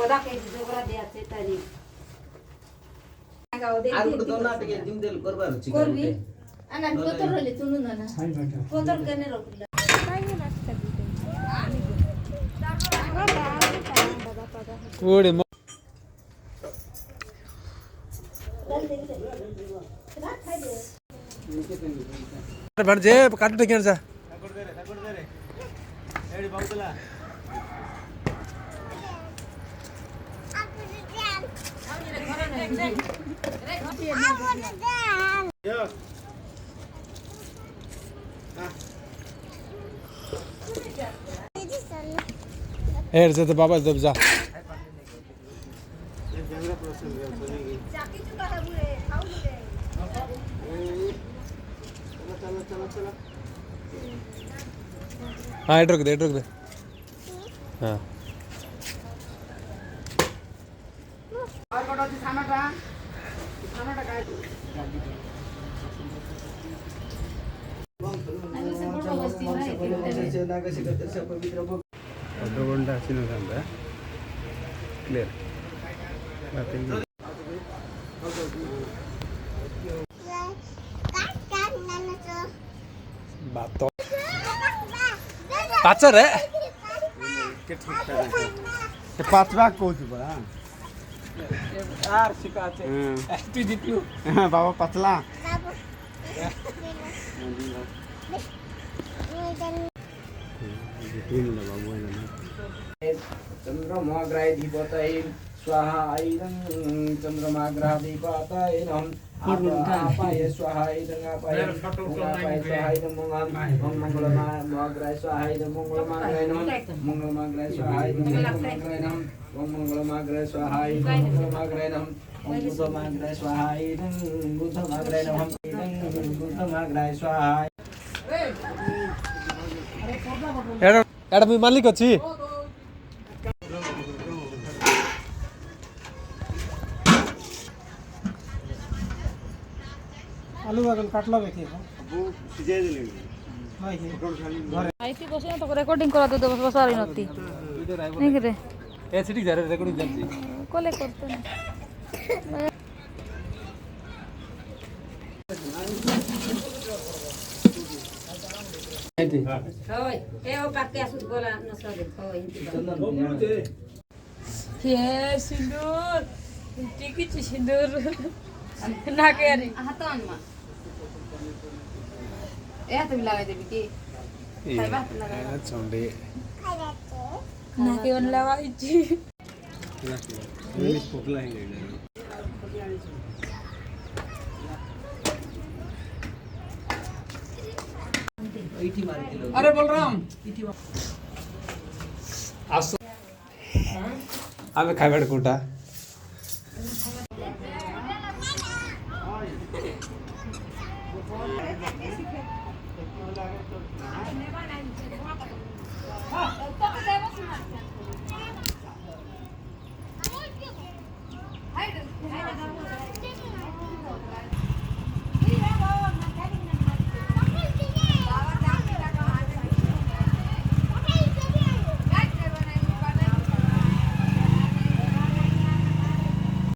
ওদা কে জোগরা দেয়া আছে তারি আর তো না টিকে জিম দেল করবার আছে করবি আনা কত হলে তুনু না না কত কেনে রকলা তাই না রাস্তা দিতে ওরে बन जे काट दे क्या जा तकड़ दे रे एडी बाउतला एर से तो बाबा जब जा हाँ इधर रुक दे हाँ और कटा जी खाना का काय अधघंटा आसीन सांगा क्लियर बात तो पाचर है के ठीक है ते पांच भाग कोच बा यार सिकाते एसटी जीतू बाबा पतला चंद्रमाग्राधिपतये स्वाहा ऐदं चंद्रमाग्राधिपतये नमः आपाय स्वाहा ऐदं आपाय स्वाहा ऐदं मंगलमाग्राय स्वाहा ऐदं मंगलमाग्राय नमः मंगलमाग्राय स्वाहा ऐदं मंगलमाग्राय नमः मंगलमाग्राय स्वाहा ऐदं मंगलमाग्राय नमः बुद्धमाग्राय स्वाहा ऐदं बुद्धमाग्राय नमः बुद्धमाग्राय स्वाहा एड़ा मी मालिक अछि आलू बागल काटला बेके वो सिजाय देले हाय घरे आईती बसे तो रेकॉर्डिंग करा दो बस बसारी नती नहीं करे ए सिटी जा रे रेकॉर्डिंग चलती कोले करते ना होय ए ओ पाके असुत गोला नसले होय ये सिंदूर टिकी ची सिंदूर ना के रे हाथ आनमा ए हाथ मिलावे देबी की खाइबा हाथ लगा चंडे ना के वन लवाई छी इंग्लिश पोकला है अरे बलराम आमे खाइबाड़ कोटा